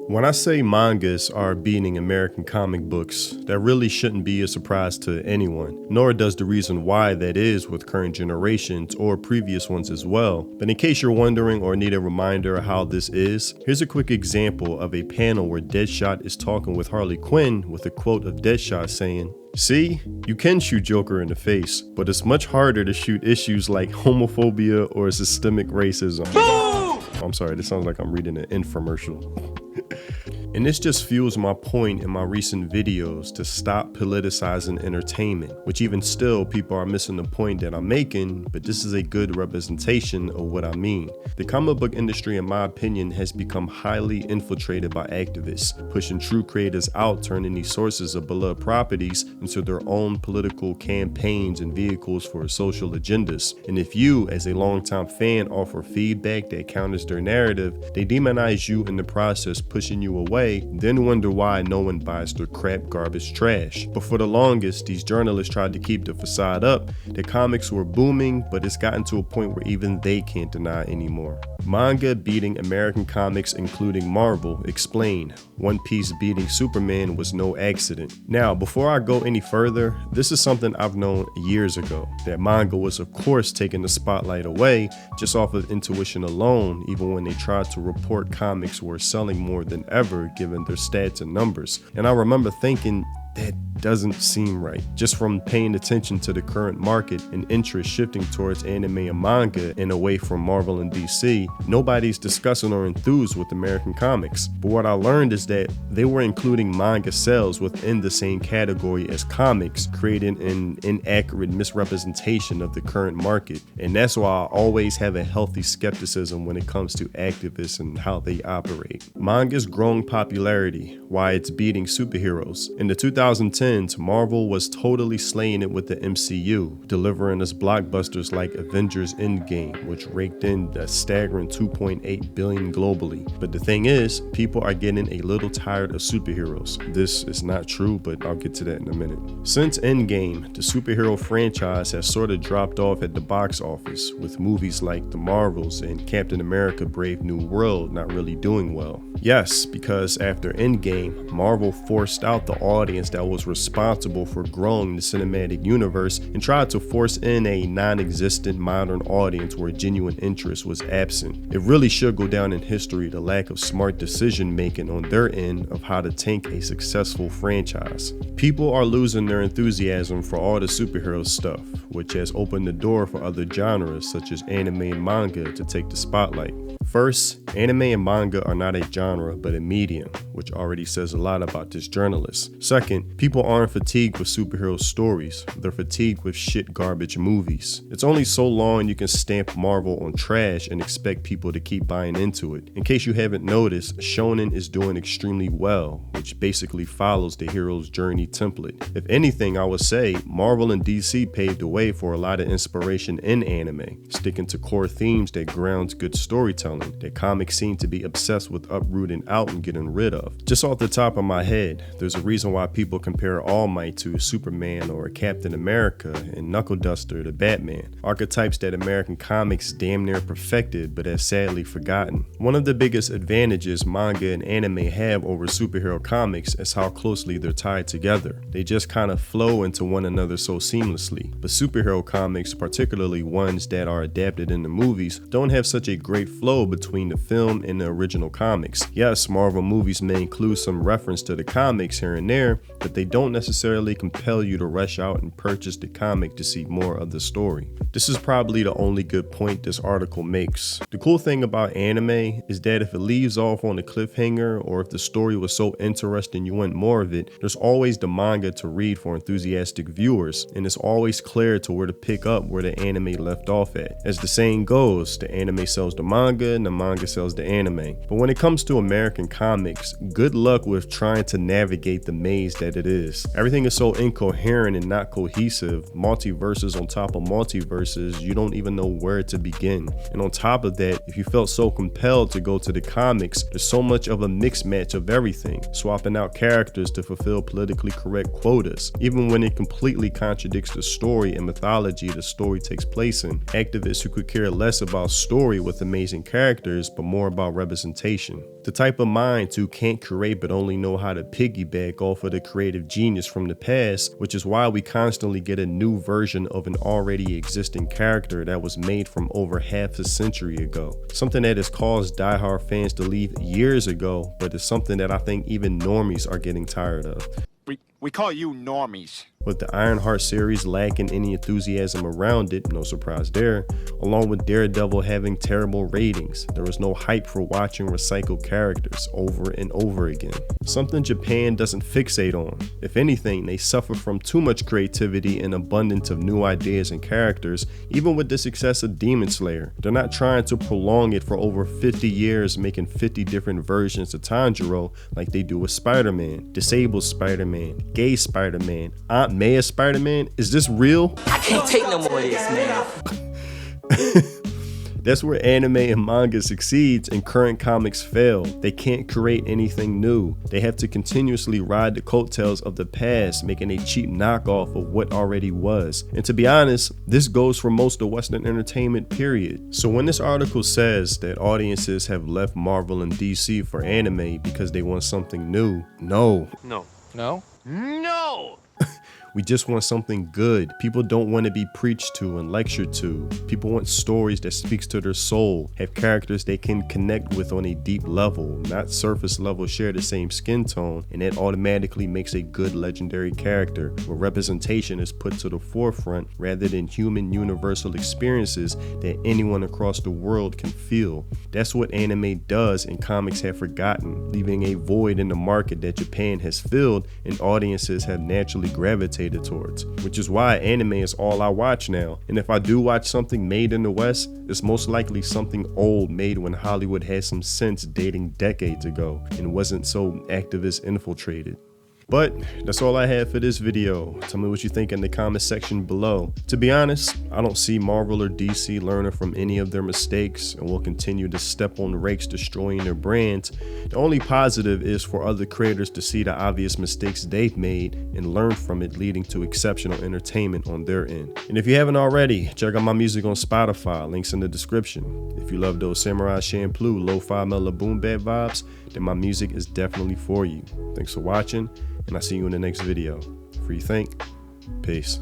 When I say mangas are beating American comic books, that really shouldn't be a surprise to anyone, nor does the reason why that is with current generations or previous ones as well. But in case you're wondering or need a reminder of how this is, here's a quick example of a panel where Deadshot is talking with Harley Quinn with a quote of Deadshot saying, "See, you can shoot Joker in the face, but it's much harder to shoot issues like homophobia or systemic racism." I'm sorry, this sounds like I'm reading an infomercial. And this just fuels my point in my recent videos to stop politicizing entertainment, which even still people are missing the point that I'm making, but this is a good representation of what I mean. The comic book industry, in my opinion, has become highly infiltrated by activists, pushing true creators out, turning these sources of beloved properties into their own political campaigns and vehicles for social agendas. And if you, as a longtime fan, offer feedback that counters their narrative, they demonize you in the process, pushing you away, then wonder why no one buys their crap garbage trash. But for the longest, these journalists tried to keep the facade up that comics were booming, but it's gotten to a point where even they can't deny anymore. Manga beating American comics, including Marvel, explain. One Piece beating Superman was no accident. Now, before I go any further, this is something I've known years ago, that manga was of course taking the spotlight away just off of intuition alone, even when they tried to report comics were selling more than ever given their stats and numbers. And I remember thinking, that doesn't seem right. Just from paying attention to the current market and interest shifting towards anime and manga and away from Marvel and DC, nobody's discussing or enthused with American comics. But what I learned is that they were including manga sales within the same category as comics, creating an inaccurate misrepresentation of the current market. And that's why I always have a healthy skepticism when it comes to activists and how they operate. Manga's growing popularity, why it's beating superheroes. In the 2010s, Marvel was totally slaying it with the MCU, delivering us blockbusters like Avengers Endgame, which raked in a staggering $2.8 billion globally. But the thing is, people are getting a little tired of superheroes. This is not true, but I'll get to that in a minute. Since Endgame, the superhero franchise has sort of dropped off at the box office, with movies like The Marvels and Captain America Brave New World not really doing well. Yes, because after Endgame, Marvel forced out the audience that was responsible for growing the cinematic universe and tried to force in a non-existent modern audience where genuine interest was absent. It really should go down in history, the lack of smart decision making on their end of how to tank a successful franchise. People are losing their enthusiasm for all the superhero stuff, which has opened the door for other genres such as anime and manga to take the spotlight. First, anime and manga are not a genre but a medium, which already says a lot about this journalist. Second, people aren't fatigued with superhero stories, they're fatigued with shit garbage movies. It's only so long you can stamp Marvel on trash and expect people to keep buying into it. In case you haven't noticed, shonen is doing extremely well, which basically follows the hero's journey template. If anything, I would say Marvel and DC paved the way for a lot of inspiration in anime, sticking to core themes that grounds good storytelling that comics seem to be obsessed with uprooting out and getting rid of. Just off the top of my head, there's a reason why people compare All Might to Superman or Captain America and Knuckle Duster to Batman, archetypes that American comics damn near perfected but have sadly forgotten. One of the biggest advantages manga and anime have over superhero comics is how closely they're tied together. They just kind of flow into one another so seamlessly. But superhero comics, particularly ones that are adapted into movies, don't have such a great flow between the film and the original comics. Yes, Marvel movies may include some reference to the comics here and there, but they don't necessarily compel you to rush out and purchase the comic to see more of the story. This is probably the only good point this article makes. The cool thing about anime is that if it leaves off on a cliffhanger, or if the story was so interesting you want more of it, there's always the manga to read for enthusiastic viewers, and it's always clear to where to pick up where the anime left off at. As the saying goes, the anime sells the manga and the manga sells the anime. But when it comes to American comics, good luck with trying to navigate the maze that it is. Everything is so incoherent and not cohesive, multiverses on top of multiverses, you don't even know where to begin. And on top of that, if you felt so compelled to go to the comics, there's so much of a mixed match of everything, swapping out characters to fulfill politically correct quotas, even when it completely contradicts the story and mythology the story takes place in. Activists who could care less about story with amazing characters characters, but more about representation. The type of minds who can't create but only know how to piggyback off of the creative genius from the past, which is why we constantly get a new version of an already existing character that was made from over half a century ago. Something that has caused diehard fans to leave years ago, but it's something that I think even normies are getting tired of. We call you normies. With the Ironheart series lacking any enthusiasm around it, no surprise there, along with Daredevil having terrible ratings, there was no hype for watching recycled characters over and over again. Something Japan doesn't fixate on. If anything, they suffer from too much creativity and abundance of new ideas and characters, even with the success of Demon Slayer. They're not trying to prolong it for over 50 years, making 50 different versions of Tanjiro like they do with Spider-Man, Disabled Spider-Man, Gay Spider-Man, Aunt May Spider-Man. Is this real? I can't take no more of this, man. That's where anime and manga succeeds and current comics fail. They can't create anything new. They have to continuously ride the coattails of the past, making a cheap knockoff of what already was. And to be honest, this goes for most of Western entertainment, period. So when this article says that audiences have left Marvel and DC for anime because they want something new, no. We just want something good. People don't want to be preached to and lectured to. People want stories that speaks to their soul, have characters they can connect with on a deep level, not surface level share the same skin tone, and that automatically makes a good legendary character, where representation is put to the forefront rather than human universal experiences that anyone across the world can feel. That's what anime does and comics have forgotten, leaving a void in the market that Japan has filled and audiences have naturally gravitated towards, which is why anime is all I watch now. And if I do watch something made in the West, it's most likely something old made when Hollywood had some sense dating decades ago and wasn't so activist infiltrated. But that's all I have for this video. Tell me what you think in the comment section below. To be honest, I don't see Marvel or DC learning from any of their mistakes and will continue to step on the rakes destroying their brands. The only positive is for other creators to see the obvious mistakes they've made and learn from it, leading to exceptional entertainment on their end. And if you haven't already, check out my music on Spotify, links in the description. If you love those Samurai Champloo lo-fi mellow boom bap vibes, then my music is definitely for you. Thanks for watching, and I'll see you in the next video. Free think. Peace.